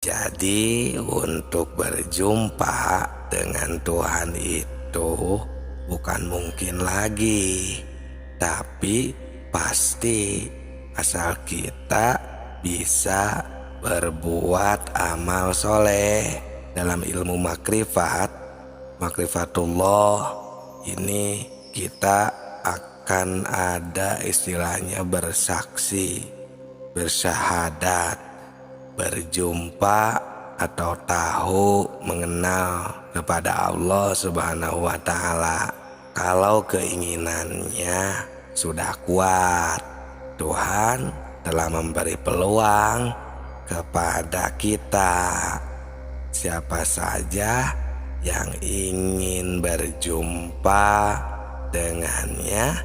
Jadi untuk berjumpa dengan Tuhan itu bukan mungkin lagi, tapi pasti, asal kita bisa berbuat amal soleh. Dalam ilmu makrifatullah ini kita akan ada istilahnya bersaksi, bersyahadat, berjumpa atau tahu mengenal kepada Allah Subhanahu wa Ta'ala. Kalau keinginannya sudah kuat, Tuhan telah memberi peluang kepada kita. Siapa saja yang ingin berjumpa dengannya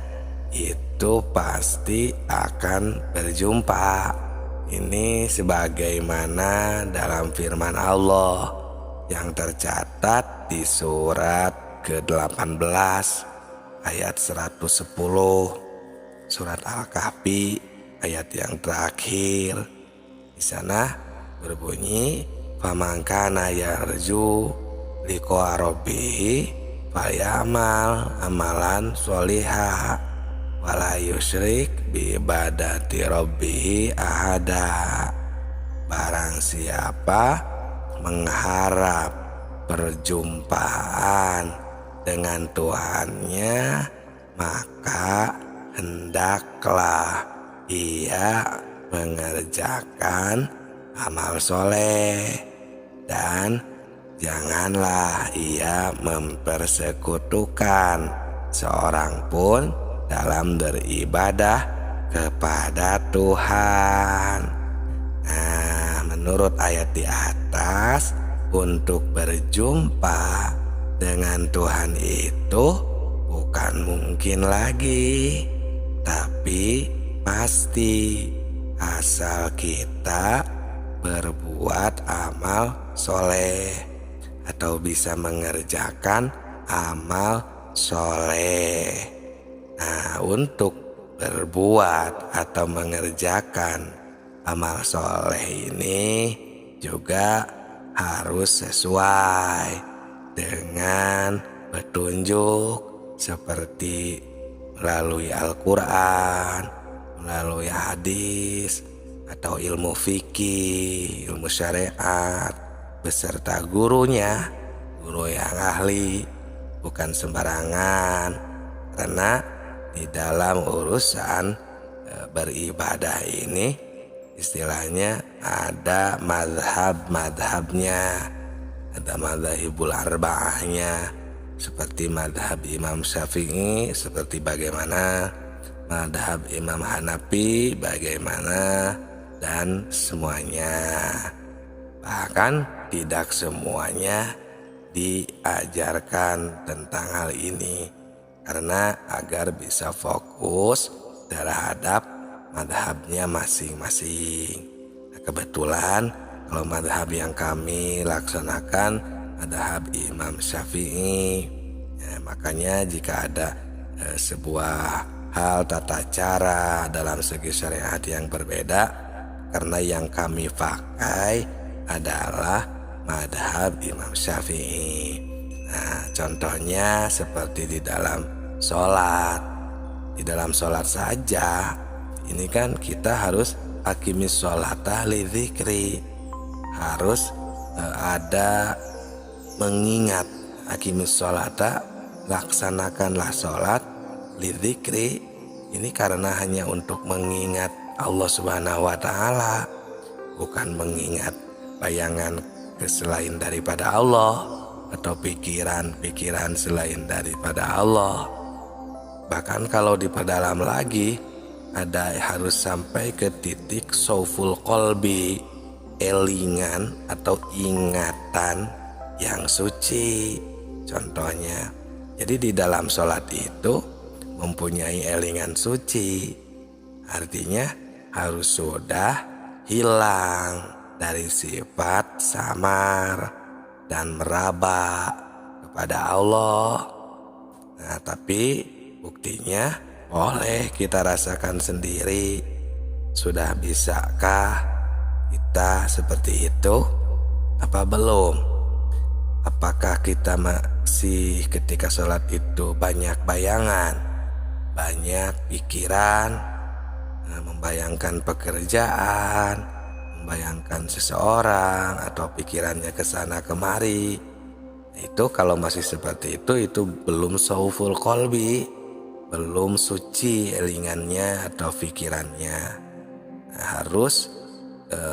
itu pasti akan berjumpa. Ini sebagaimana dalam firman Allah yang tercatat di surat ke-18 ayat 110, surat Al-Kahfi ayat yang terakhir. Di sana berbunyi, faman kana yarju liqa rabbih falyamal amalan sholihah wala yusyrik bi ibadati rabbih ahada. Barang siapa mengharap perjumpaan dengan Tuhannya, maka hendaklah ia mengerjakan amal soleh dan janganlah ia mempersekutukan seorang pun dalam beribadah kepada Tuhan. Nah, menurut ayat di atas, untuk berjumpa dengan Tuhan itu bukan mungkin lagi, tapi pasti, asal kita berbuat amal soleh atau bisa mengerjakan amal soleh. Nah, untuk berbuat atau mengerjakan amal soleh ini juga harus sesuai dengan petunjuk seperti melalui Al-Quran, melalui hadis, atau ilmu fikih, ilmu syariat, beserta gurunya, guru yang ahli, bukan sembarangan. Karena di dalam urusan beribadah ini istilahnya ada madhabnya, ada madzhabul arba'ahnya, seperti madhab Imam Syafi'i, seperti bagaimana madhab Imam Hanafi, bagaimana, dan semuanya. Bahkan tidak semuanya diajarkan tentang hal ini, karena agar bisa fokus terhadap madhabnya masing-masing. Nah, kebetulan kalau madhab yang kami laksanakan madhab Imam Syafi'i, ya, makanya jika ada sebuah hal tata cara dalam segi syariat yang berbeda, karena yang kami pakai adalah madhab Imam Syafi'i. Nah, contohnya seperti di dalam sholat. Di dalam sholat saja, ini kan kita harus aqimis sholata lidzikri, harus ada mengingat. Aqimis sholata, laksanakanlah sholat lidzikri, ini karena hanya untuk mengingat Allah Subhanahu wa Ta'ala, bukan mengingat bayangan selain daripada Allah atau pikiran-pikiran selain daripada Allah. Bahkan kalau diperdalam lagi, ada harus sampai ke titik sauful qalbi, elingan atau ingatan yang suci. Contohnya, jadi di dalam sholat itu mempunyai elingan suci, artinya harus sudah hilang dari sifat samar dan meraba kepada Allah. Nah, tapi buktinya boleh kita rasakan sendiri. Sudah bisakah kita seperti itu? apa belum? Apakah kita masih ketika sholat itu banyak bayangan, banyak pikiran, membayangkan pekerjaan, membayangkan seseorang, atau pikirannya ke sana kemari? Itu kalau masih seperti itu belum sauful kolbi, belum suci elingannya atau pikirannya. Nah, harus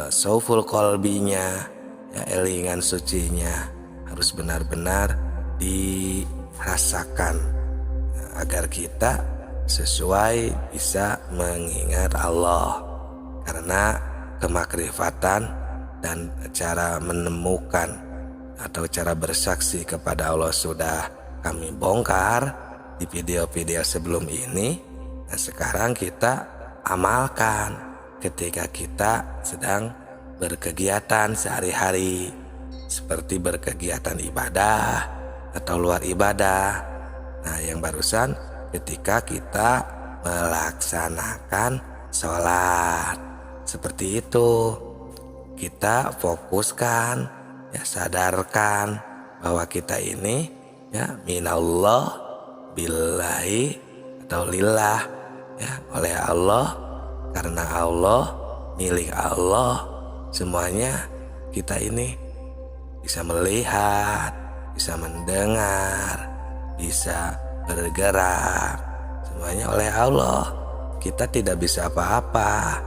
sauful kolbinya, ya, elingan sucinya harus benar-benar dirasakan, agar kita sesuai bisa mengingat Allah. Karena kemakrifatan dan cara menemukan atau cara bersaksi kepada Allah sudah kami bongkar di video-video sebelum ini. Nah, sekarang kita amalkan ketika kita sedang berkegiatan sehari-hari, seperti berkegiatan ibadah atau luar ibadah. Nah, yang barusan ketika kita melaksanakan sholat, seperti itu kita fokuskan, ya, sadarkan bahwa kita ini, ya, minallah, billahi atau lillah, ya, oleh Allah, karena Allah, milik Allah. Semuanya kita ini bisa melihat, bisa mendengar, bisa bergerak, semuanya oleh Allah. Kita tidak bisa apa-apa.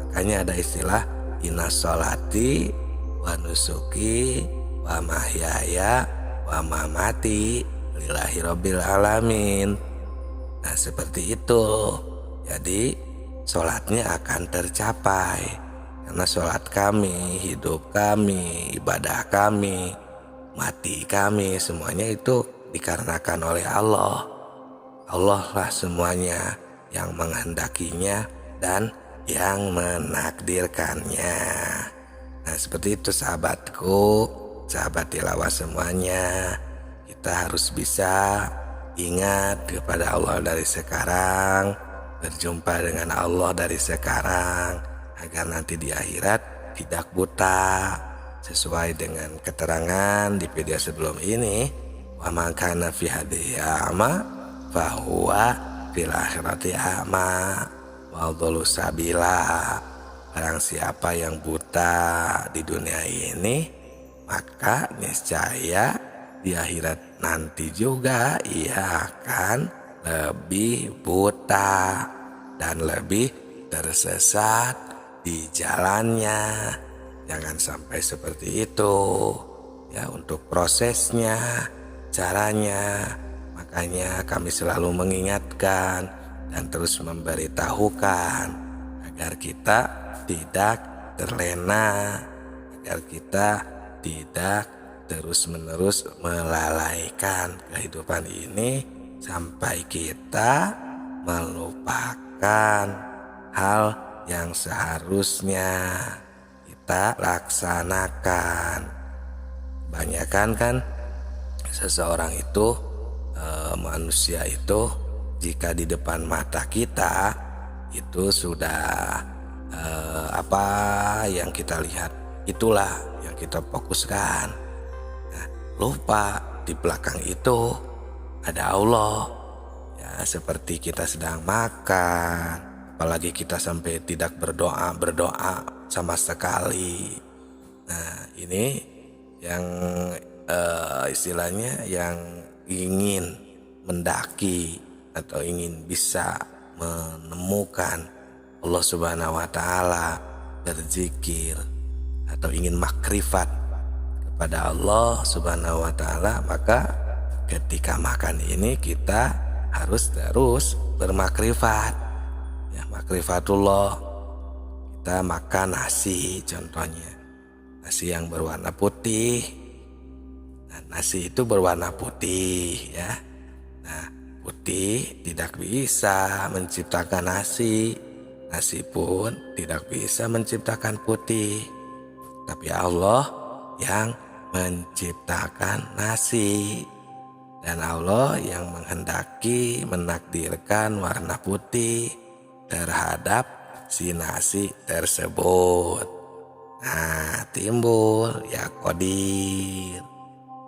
Makanya ada istilah inna sholati wa nusuki wa mahyaya wa mamati lillahi rabbil alamin. Nah, seperti itu. Jadi sholatnya akan tercapai, karena sholat kami, hidup kami, ibadah kami, mati kami, semuanya itu dikarenakan oleh Allah. Allah lah semuanya yang menghendakinya dan yang menakdirkannya. Nah, seperti itu sahabatku, sahabat tilawah semuanya. Kita harus bisa ingat kepada Allah dari sekarang, berjumpa dengan Allah dari sekarang, agar nanti di akhirat tidak buta. Sesuai dengan keterangan di video sebelum ini, wa man kana fi hadhihi a'ma fa huwa fil akhirati a'ma wa adallu sabila. Barang siapa yang buta di dunia ini, maka niscaya di akhirat nanti juga ia akan lebih buta dan lebih tersesat di jalannya. Jangan sampai seperti itu, ya, untuk prosesnya, caranya. Makanya kami selalu mengingatkan dan terus memberitahukan agar kita tidak terlena, agar kita tidak terus-menerus melalaikan kehidupan ini sampai kita melupakan hal yang seharusnya kita laksanakan. Banyakan kan seseorang itu, manusia itu, jika di depan mata kita itu sudah apa yang kita lihat, itulah yang kita fokuskan. Nah, lupa di belakang itu ada Allah. Ya, seperti kita sedang makan, apalagi kita sampai tidak berdoa sama sekali. Nah, ini yang istilahnya yang ingin mendaki atau ingin bisa menemukan Allah Subhanahu wa Ta'ala, berzikir atau ingin makrifat kepada Allah Subhanahu wa Ta'ala, maka ketika makan ini kita harus terus bermakrifat, ya, makrifatullah. Kita makan nasi, contohnya nasi yang berwarna putih. Nah, nasi itu berwarna putih, ya. Nah, putih tidak bisa menciptakan nasi, nasi pun tidak bisa menciptakan putih, tapi Allah yang menciptakan nasi. Dan Allah yang menghendaki, menakdirkan warna putih terhadap si nasi tersebut. Nah, timbul ya Qadir,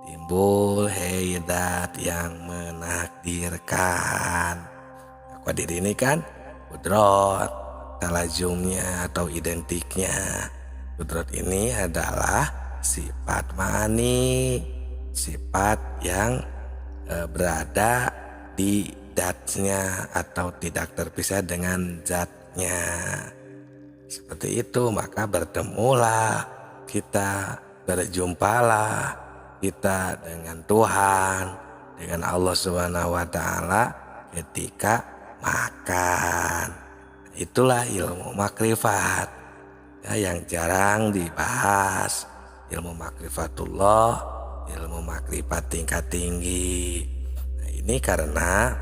timbul Heidat yang menakdirkan. Ya Qadir ini kan kudrot, talajumnya atau identiknya. Kudrot ini adalah sifat ma'ani, sifat yang berada di zatnya atau tidak terpisah dengan zatnya. Seperti itu, maka bertemulah kita, berjumpalah kita dengan Tuhan, dengan Allah Subhanahu wa taala ketika makan. Itulah ilmu makrifat ya, yang jarang dibahas. Ilmu makrifatullah, ilmu makrifat tingkat tinggi. Nah, ini karena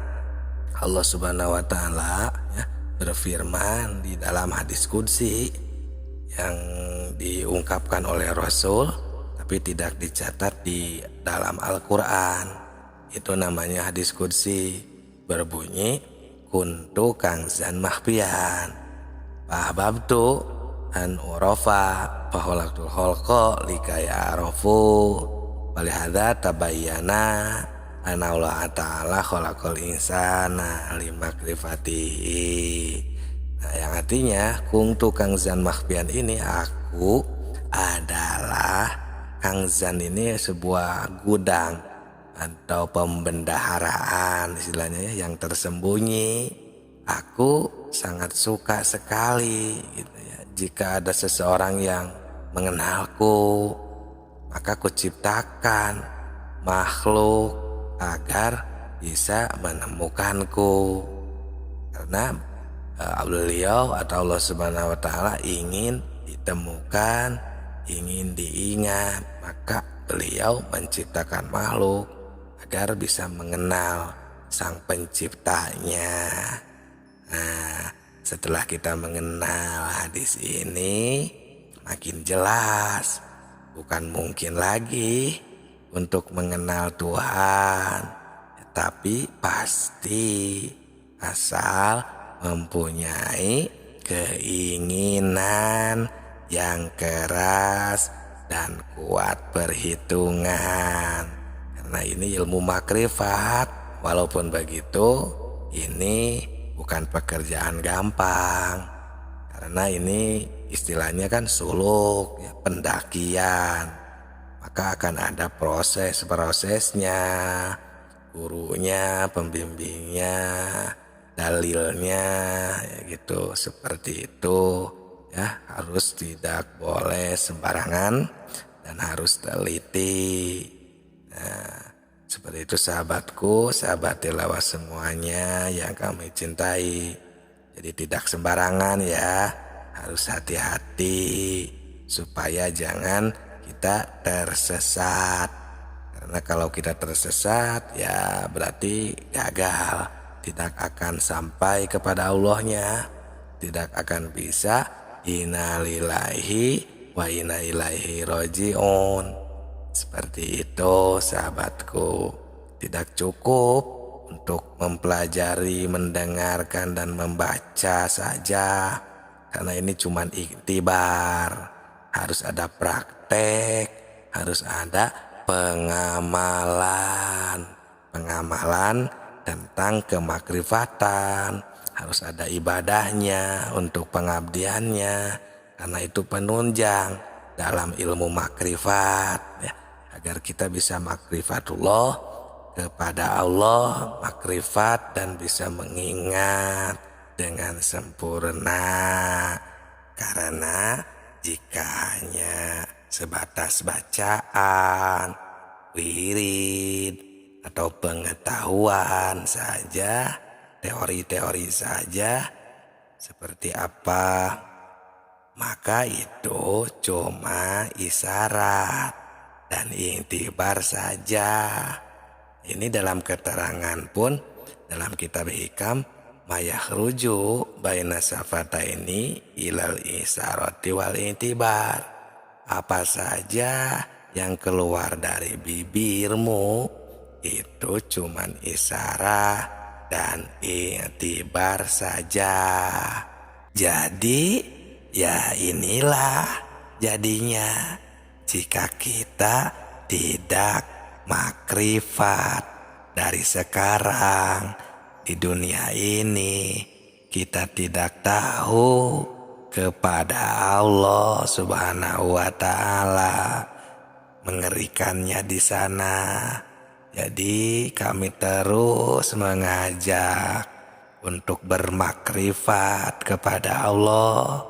Allah Subhanahu wa taala ya, berfirman di dalam hadis qudsi yang diungkapkan oleh Rasul tapi tidak dicatat di dalam Al-Qur'an. Itu namanya hadis qudsi, berbunyi kuntu kangzan mahfian ahbabtu an urafa faholaktul kholqa likaya arafu walihada tabayyana anna Allah ta'ala khalaqal insana limakrifatihi. Nah, yang artinya kuntu kangzan mahfian ini, aku adalah kangzan ini sebuah gudang atau pembendaharaan istilahnya ya, yang tersembunyi. Aku sangat suka sekali gitu ya, jika ada seseorang yang mengenalku, maka kuciptakan makhluk agar bisa menemukanku, karena beliau atau Allah Subhanahu wa taala ingin ditemukan, ingin diingat, maka beliau menciptakan makhluk agar bisa mengenal sang penciptanya. Nah, setelah kita mengenal hadis ini, makin jelas, bukan mungkin lagi untuk mengenal Tuhan, tapi pasti asal mempunyai keinginan yang keras dan kuat perhitungan. Karena ini ilmu makrifat, walaupun begitu ini bukan pekerjaan gampang, karena ini istilahnya kan suluk ya, pendakian. Maka akan ada prosesnya, gurunya, pembimbingnya, dalilnya ya gitu, seperti itu ya. Harus tidak boleh sembarangan dan harus teliti. Nah, seperti itu sahabatku, sahabat tilawah semuanya yang kami cintai. Jadi tidak sembarangan ya, harus hati-hati supaya jangan kita tersesat. Karena kalau kita tersesat ya berarti gagal, tidak akan sampai kepada Allahnya, tidak akan bisa innalillahi wa inna ilaihi rajiun. Seperti itu sahabatku. Tidak cukup untuk mempelajari, mendengarkan dan membaca saja, karena ini cuma iktibar. Harus ada praktek, harus ada pengamalan tentang kemakrifatan, harus ada ibadahnya untuk pengabdiannya, karena itu penunjang dalam ilmu makrifat ya, agar kita bisa makrifatullah kepada Allah, makrifat dan bisa mengingat dengan sempurna. Karena jika hanya sebatas bacaan, wirid, atau pengetahuan saja, teori-teori saja, seperti apa, maka itu cuma isyarat dan iktibar saja. Ini dalam keterangan pun dalam kitab Hikam, mayakhruju baina safataini ilal isyarati wal iktibar. Apa saja yang keluar dari bibirmu itu cuman isyarat dan iktibar saja. Jadi ya inilah jadinya jika kita tidak makrifat dari sekarang di dunia ini, kita tidak tahu kepada Allah Subhanahu wa Ta'ala. Mengerikannya di sana. Jadi kami terus mengajak untuk bermakrifat kepada Allah.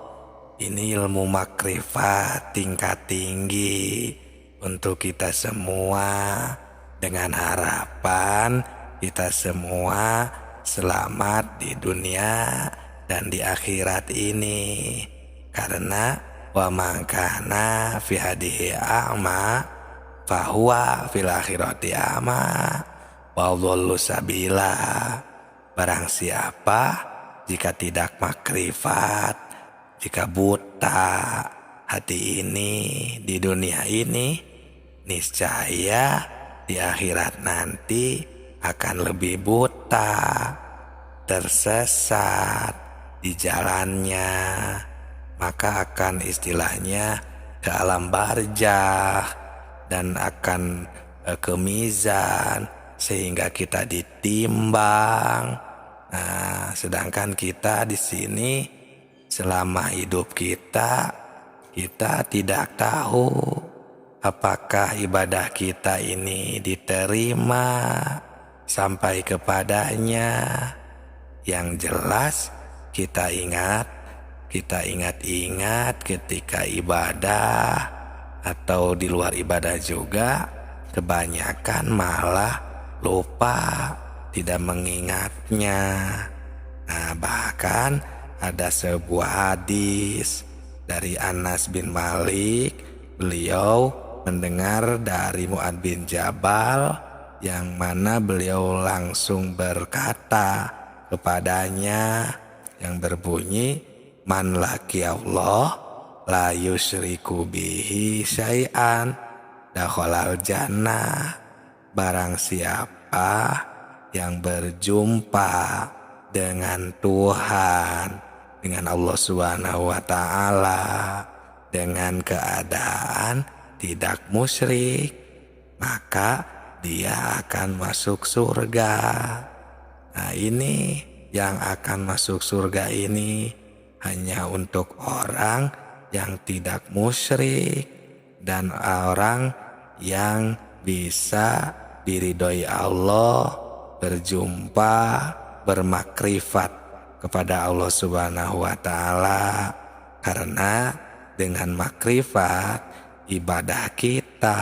Ini ilmu makrifat tingkat tinggi untuk kita semua, dengan harapan kita semua selamat di dunia dan di akhirat ini. Karena wa man kana fi hadhihi a'ma fahuwa fil akhirati a'ma wa dhallu sabila. Barang siapa jika tidak makrifat, jika buta hati ini di dunia ini, niscaya di akhirat nanti akan lebih buta, tersesat di jalannya, maka akan istilahnya ke alam barzakh dan akan ke mizan, sehingga kita ditimbang. Nah, sedangkan kita di sini selama hidup kita tidak tahu apakah ibadah kita ini diterima sampai kepadanya. Yang jelas kita ingat ketika ibadah atau di luar ibadah juga, kebanyakan malah lupa, tidak mengingatnya. Nah, bahkan ada sebuah hadis dari Anas bin Malik. Beliau mendengar dari Mu'adz bin Jabal, yang mana beliau langsung berkata kepadanya yang berbunyi, man laki Allah la yusyriku bihi syai'an dakhalal jannah. Barang siapa yang berjumpa dengan Tuhan, dengan Allah Subhanahu wa Ta'ala, dengan keadaan tidak musyrik, maka dia akan masuk surga. Nah, ini yang akan masuk surga ini hanya untuk orang yang tidak musyrik dan orang yang bisa diridhoi Allah, berjumpa, bermakrifat kepada Allah Subhanahu wa Ta'ala. Karena dengan makrifat, ibadah kita,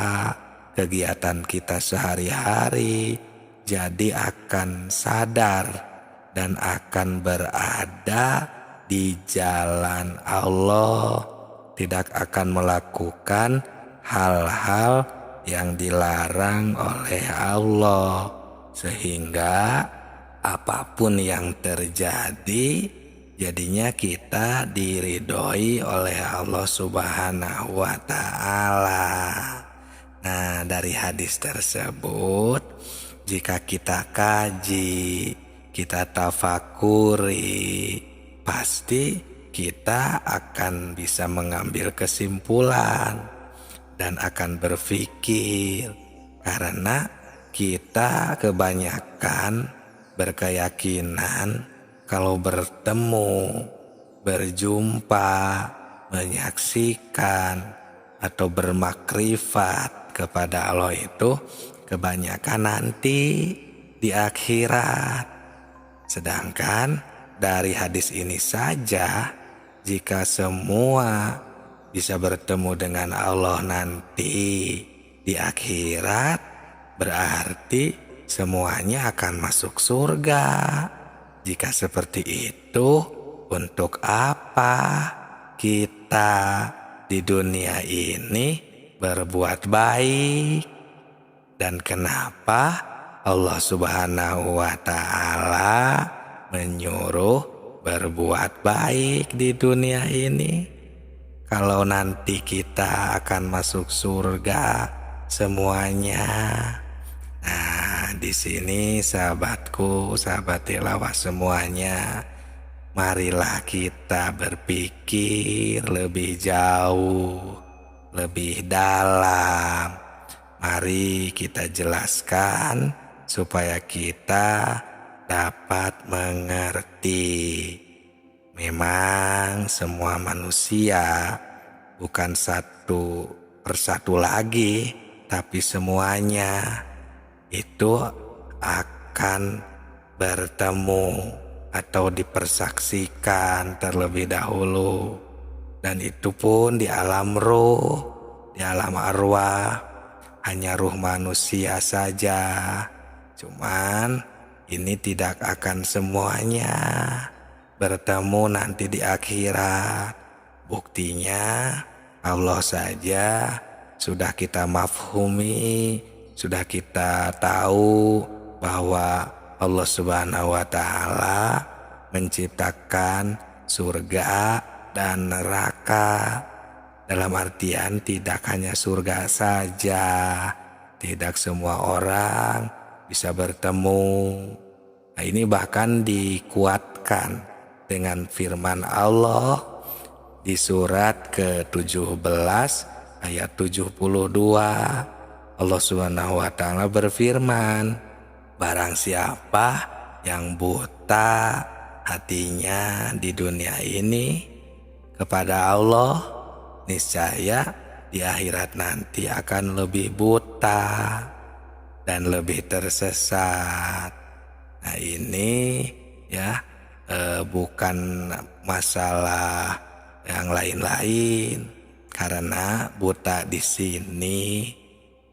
kegiatan kita sehari-hari jadi akan sadar dan akan berada di jalan Allah, tidak akan melakukan hal-hal yang dilarang oleh Allah, sehingga apapun yang terjadi, jadinya kita diridhoi oleh Allah Subhanahu wa Ta'ala. Nah, dari hadis tersebut, jika kita kaji, kita tafakuri, pasti kita akan bisa mengambil kesimpulan dan akan berpikir. Karena kita kebanyakan berkeyakinan kalau bertemu, berjumpa, menyaksikan atau bermakrifat kepada Allah itu kebanyakan nanti di akhirat. Sedangkan dari hadis ini saja, jika semua bisa bertemu dengan Allah nanti di akhirat, berarti semuanya akan masuk surga. Jika seperti itu, untuk apa kita di dunia ini berbuat baik? Dan kenapa Allah Subhanahu wa Ta'ala menyuruh berbuat baik di dunia ini? Kalau nanti kita akan masuk surga semuanya. Nah, di sini sahabatku, sahabat tilawah semuanya, marilah kita berpikir lebih jauh, lebih dalam. Mari kita jelaskan supaya kita dapat mengerti. Memang semua manusia bukan satu persatu lagi, tapi semuanya itu akan bertemu atau dipersaksikan terlebih dahulu. Dan itu pun di alam ruh, di alam arwah, hanya ruh manusia saja. Cuman ini tidak akan semuanya bertemu nanti di akhirat. Buktinya Allah saja sudah kita mafhumi, sudah kita tahu bahwa Allah Subhanahu wa Ta'ala menciptakan surga dan neraka. Dalam artian tidak hanya surga saja, tidak semua orang bisa bertemu. Nah, ini bahkan dikuatkan dengan firman Allah di surat ke-17 ayat 72. Allah Subhanahu wa Ta'ala berfirman, barang siapa yang buta hatinya di dunia ini kepada Allah, niscaya di akhirat nanti akan lebih buta dan lebih tersesat. Nah ini ya bukan masalah yang lain-lain, karena buta di sini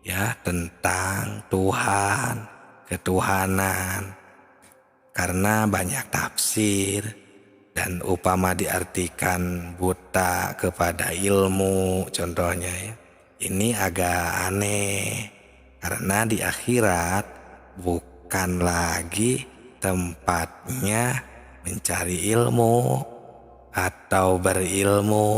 ya tentang Tuhan, ketuhanan. Karena banyak tafsir, dan upama diartikan buta kepada ilmu contohnya ya, ini agak aneh. Karena di akhirat bukan lagi tempatnya mencari ilmu atau berilmu.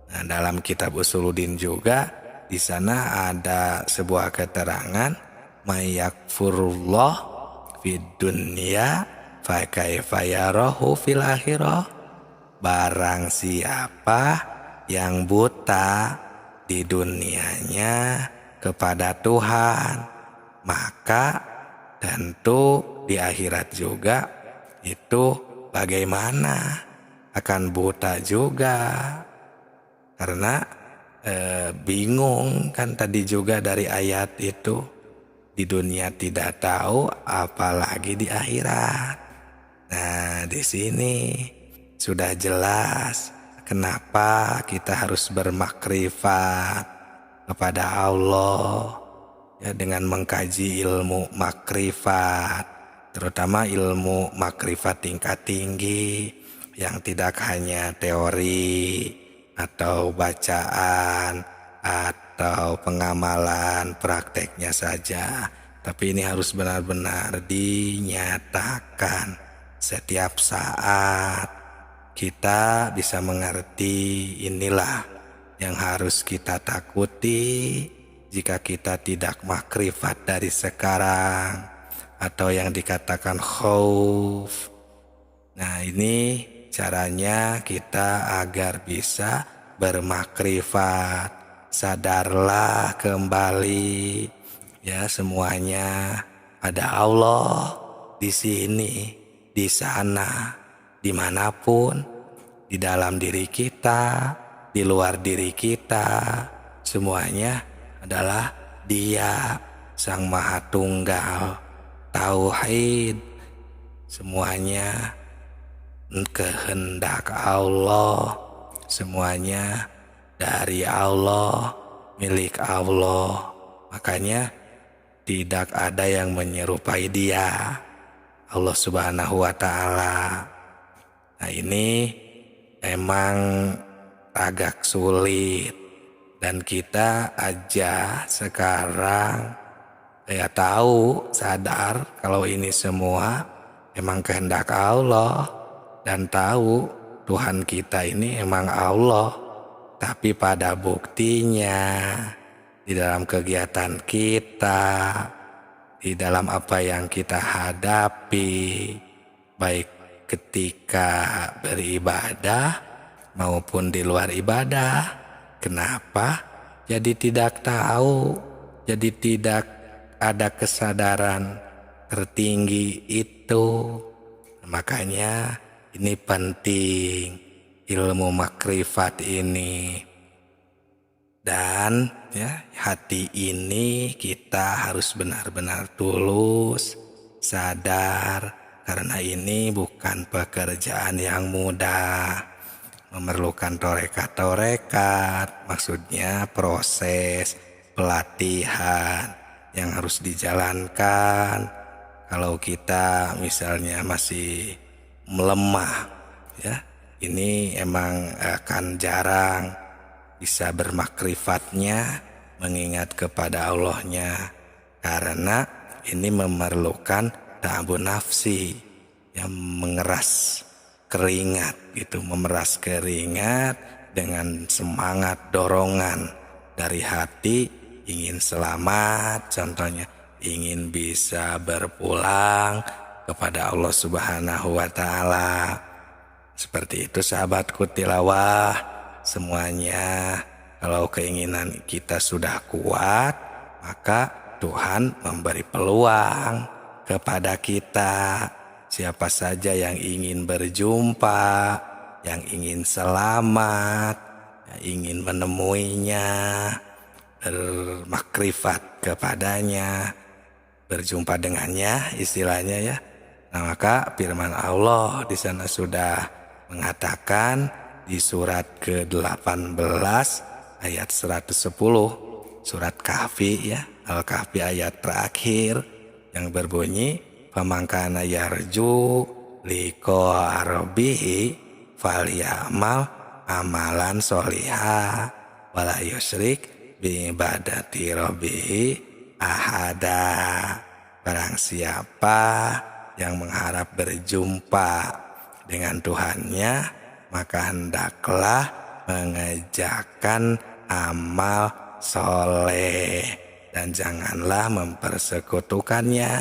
Nah, dalam kitab Usuluddin juga di sana ada sebuah keterangan, mayakfurullah fid dunya fa kaifa yarahu fil akhirah. Barang siapa yang buta di dunianya kepada Tuhan, maka tentu di akhirat juga itu bagaimana, akan buta juga. Karena bingung kan tadi juga dari ayat itu, di dunia tidak tahu apalagi di akhirat. Nah, di sini sudah jelas kenapa kita harus bermakrifat kepada Allah ya, dengan mengkaji ilmu makrifat, terutama ilmu makrifat tingkat tinggi yang tidak hanya teori atau bacaan atau pengamalan prakteknya saja, tapi ini harus benar-benar dinyatakan setiap saat. Kita bisa mengerti, inilah yang harus kita takuti jika kita tidak makrifat dari sekarang, atau yang dikatakan khauf. Nah, ini caranya kita agar bisa bermakrifat. Sadarlah kembali ya, semuanya ada Allah di sini, di sana, dimanapun, di dalam diri kita, di luar diri kita, semuanya adalah Dia, Sang Maha Tunggal. Tauhid, semuanya kehendak Allah, semuanya dari Allah, milik Allah. Makanya tidak ada yang menyerupai Dia, Allah Subhanahu wa Ta'ala. Nah, ini emang agak sulit, dan kita aja sekarang ya tahu, sadar kalau ini semua emang kehendak Allah, dan tahu Tuhan kita ini emang Allah. Tapi pada buktinya di dalam kegiatan kita, di dalam apa yang kita hadapi, baik ketika beribadah maupun di luar ibadah. Kenapa? Jadi tidak tahu, jadi tidak ada kesadaran tertinggi itu. Makanya ini penting ilmu makrifat ini. Dan ya, hati ini kita harus benar-benar tulus, sadar, karena ini bukan pekerjaan yang mudah, memerlukan torekat-torekat, maksudnya proses pelatihan yang harus dijalankan. Kalau kita misalnya masih melemah, ya, ini emang akan jarang bisa bermakrifatnya, mengingat kepada Allahnya, karena ini memerlukan ta'abun nafsi, yang mengeras keringat gitu, memeras keringat dengan semangat dorongan dari hati, ingin selamat, contohnya ingin bisa berpulang kepada Allah Subhanahu wa Ta'ala. Seperti itu sahabatku tilawah. Semuanya, kalau keinginan kita sudah kuat, maka Tuhan memberi peluang kepada kita. Siapa saja yang ingin berjumpa, yang ingin selamat, yang ingin menemuinya, bermakrifat kepadanya, berjumpa dengannya, istilahnya ya. Nah, maka firman Allah di sana sudah mengatakan di surat ke-18 ayat 110, surat Kahfi ya, Al-Kahfi ayat terakhir yang berbunyi, "Famangkana yarju liqa rabbih falyamal amalan sholiha wala yusyrik bi ibadati rabbih ahada." Barang siapa yang mengharap berjumpa dengan Tuhannya, maka hendaklah mengerjakan amal soleh dan janganlah mempersekutukannya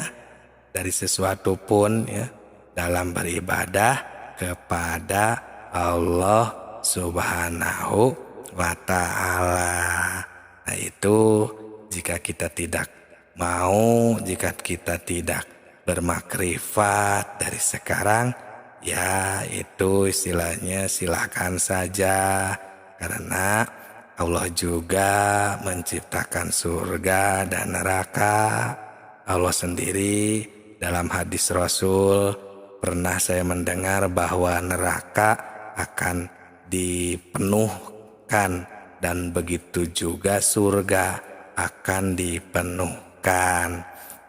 dari sesuatu pun ya, dalam beribadah kepada Allah Subhanahu wa Ta'ala. Nah, itu jika kita tidak mau, jika kita tidak bermakrifat dari sekarang, ya itu istilahnya silakan saja, karena Allah juga menciptakan surga dan neraka. Allah sendiri dalam hadis Rasul, pernah saya mendengar bahwa neraka akan dipenuhkan dan begitu juga surga akan dipenuhkan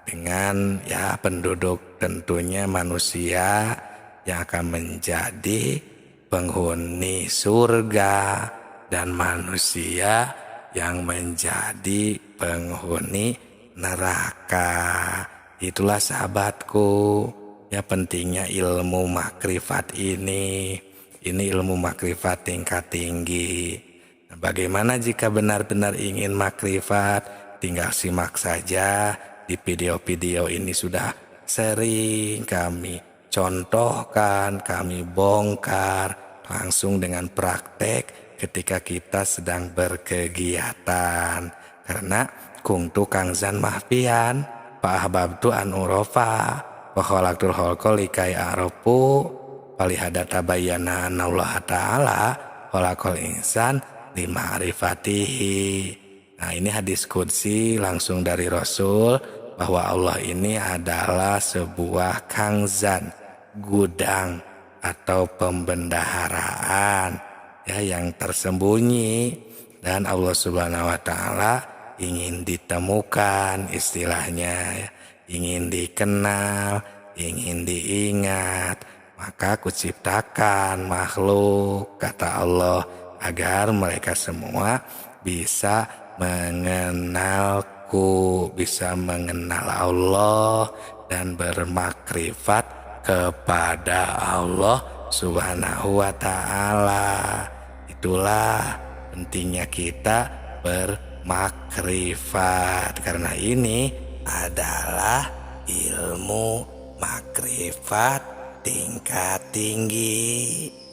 dengan ya penduduk tentunya manusia yang akan menjadi penghuni surga dan manusia yang menjadi penghuni neraka. Itulah sahabatku, ya pentingnya ilmu makrifat ini. Ini ilmu makrifat tingkat tinggi. Nah, bagaimana jika benar-benar ingin makrifat? Tinggal simak saja di video-video ini, sudah sering kami contohkan, kami bongkar langsung dengan praktek ketika kita sedang berkegiatan. Karena kungtu kangzan mahfian fa ahbabtu an urofa wa khalaqtul khalqa likai arofu falihada tabayyana Allah Ta'ala khalaqal insan lima'rifatihi. Nah, ini hadis qudsi langsung dari Rasul, bahwa Allah ini adalah sebuah kangzan, gudang atau pembendaharaan ya, yang tersembunyi, dan Allah Subhanahu wa Ta'ala ingin ditemukan, istilahnya ya, ingin dikenal, ingin diingat. Maka kuciptakan makhluk, kata Allah, agar mereka semua bisa mengenalku, bisa mengenal Allah dan bermakrifat kepada Allah Subhanahu wa Ta'ala. Itulah pentingnya kita bermakrifat, karena ini adalah ilmu makrifat tingkat tinggi.